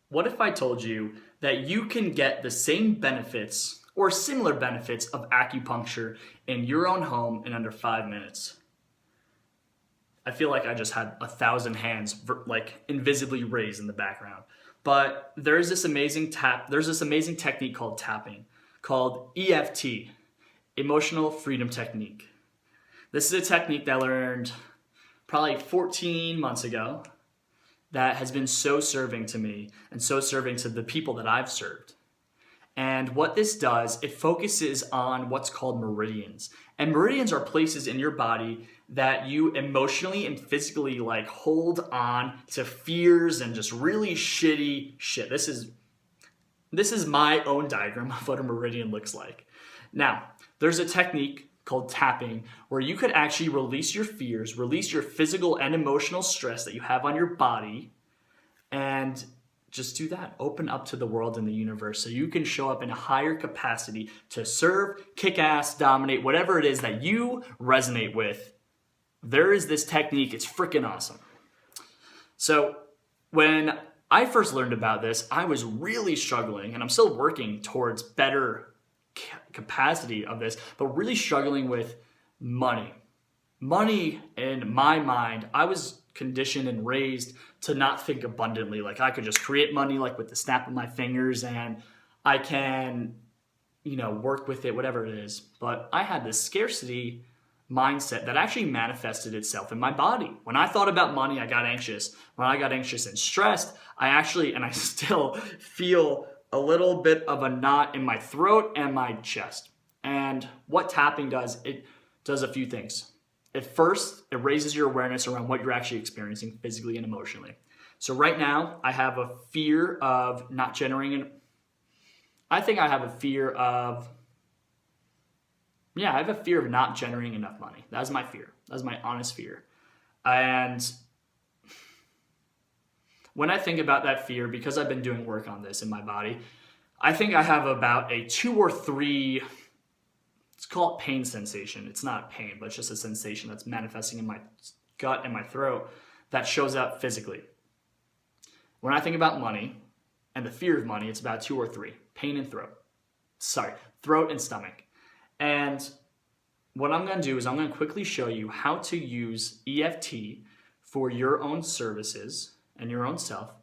What if I told you that you can get the same benefits or similar benefits of acupuncture in your own home in under 5 minutes? I feel like I just had 1,000 hands like invisibly raised in the background. But there's this amazing technique called tapping, called EFT, Emotional Freedom Technique. This is a technique that I learned probably 14 months ago that has been so serving to me and so serving to the people that I've served. And what this does, it focuses on what's called meridians. And meridians are places in your body that you emotionally and physically like hold on to fears and just really shitty shit. This is my own diagram of what a meridian looks like. Now, there's a technique called tapping where you could actually release your fears, release your physical and emotional stress that you have on your body, and just do that. Open up to the world and the universe so you can show up in a higher capacity to serve, kick ass, dominate, whatever it is that you resonate with. There is this technique. It's freaking awesome. So when I first learned about this, I was really struggling, and I'm still working towards better capacity of this, but really struggling with money. Money in my mind, I was conditioned and raised to not think abundantly. Like I could just create money like with the snap of my fingers and I can, work with it, whatever it is. But I had this scarcity mindset that actually manifested itself in my body. When I thought about money, I got anxious. When I got anxious and stressed, I still feel a little bit of a knot in my throat and my chest. And what tapping does, it does a few things. At first, it raises your awareness around what you're actually experiencing physically and emotionally. So right now, I have a fear of not generating, I have a fear of not generating enough money. That's my fear. That's my honest fear. And when I think about that fear, because I've been doing work on this in my body, I think I have about a 2 or 3, let's call it pain sensation. It's not pain, but it's just a sensation that's manifesting in my gut and my throat that shows up physically. When I think about money and the fear of money, it's about 2 or 3, pain and throat. Throat and stomach. And what I'm going to do is I'm going to quickly show you how to use EFT for your own services and your own self,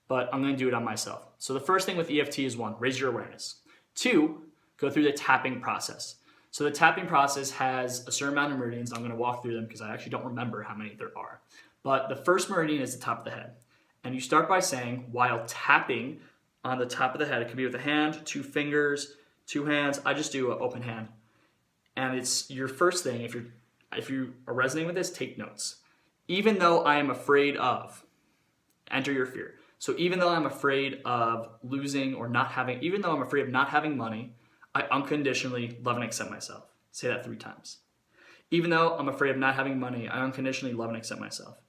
but I'm going to do it on myself. So the first thing with EFT is 1, raise your awareness. 2, go through the tapping process. So the tapping process has a certain amount of meridians. I'm going to walk through them because I actually don't remember how many there are. But the first meridian is the top of the head. And you start by saying, while tapping on the top of the head, it could be with a hand, 2 fingers, 2 hands. I just do an open hand. And it's your first thing. If you are resonating with this, take notes. Even though I am afraid of, enter your fear. So even though I'm afraid of losing or not having, even though I'm afraid of not having money, I unconditionally love and accept myself. Say that 3 times. Even though I'm afraid of not having money, I unconditionally love and accept myself.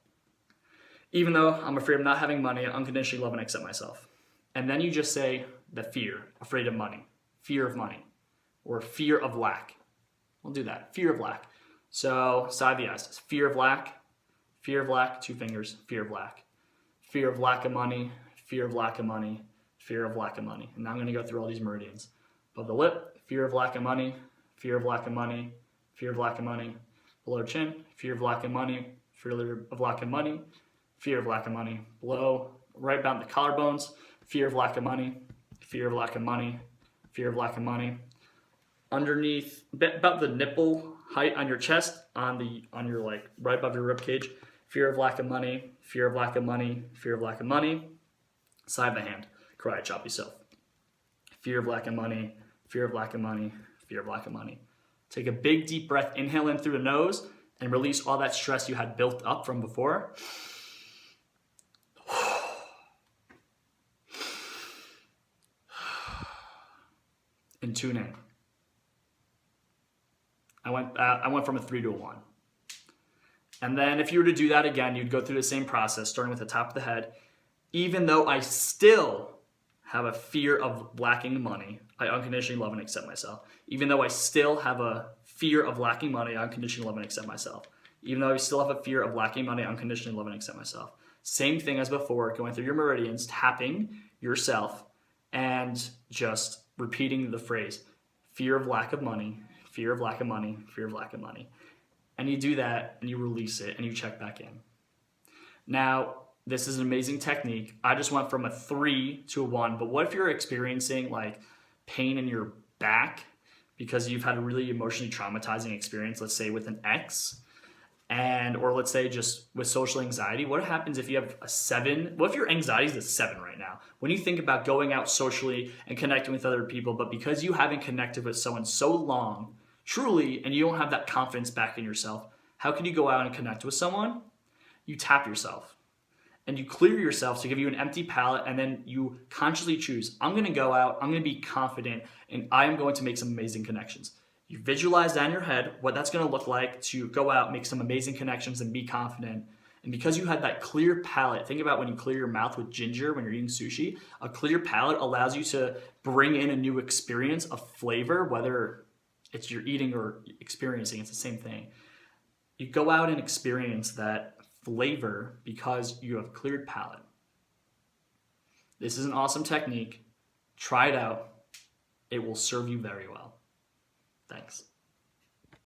Even though I'm afraid of not having money, I unconditionally love and accept myself. And then you just say the fear, afraid of money, fear of money, or fear of lack. We'll do that, fear of lack. So side the eyes, fear of lack, 2 fingers, fear of lack. Fear of lack of money, fear of lack of money, fear of lack of money. And now I'm going to go through all these meridians. Above the lip, fear of lack of money, fear of lack of money, fear of lack of money. Below chin, fear of lack of money, fear of lack of money, fear of lack of money. Below, right about the collarbones, fear of lack of money, fear of lack of money, fear of lack of money. Underneath, about the nipple height on your chest, on your like right above your rib cage, fear of lack of money, fear of lack of money, fear of lack of money. Side of the hand, karate chop yourself. Fear of lack of money, fear of lack of money, fear of lack of money. Take a big deep breath, inhale in through the nose, and release all that stress you had built up from before. And tune in. I went from a 3 to a 1. And then if you were to do that again, you'd go through the same process, starting with the top of the head. Even though I still have a fear of lacking money, I unconditionally love and accept myself. Even though I still have a fear of lacking money, I unconditionally love and accept myself. Even though I still have a fear of lacking money, I unconditionally love and accept myself. Same thing as before, going through your meridians, tapping yourself, and just repeating the phrase, fear of lack of money, fear of lack of money, fear of lack of money. And you do that and you release it and you check back in. Now, this is an amazing technique. I just went from a 3 to a 1, but what if you're experiencing like pain in your back because you've had a really emotionally traumatizing experience, let's say with an ex, or let's say just with social anxiety? What happens if you have a 7? What if your anxiety is a 7 right now? When you think about going out socially and connecting with other people, but because you haven't connected with someone so long, truly, and you don't have that confidence back in yourself, how can you go out and connect with someone? You tap yourself and you clear yourself to give you an empty palate, and then you consciously choose, I'm going to go out, I'm going to be confident, and I am going to make some amazing connections. You visualize that in your head, what that's going to look like to go out, make some amazing connections, and be confident. And because you had that clear palate, think about when you clear your mouth with ginger when you're eating sushi, a clear palate allows you to bring in a new experience, a flavor, whether it's you're eating or experiencing, it's the same thing. You go out and experience that flavor because you have cleared palate. This is an awesome technique. Try it out. It will serve you very well. Thanks.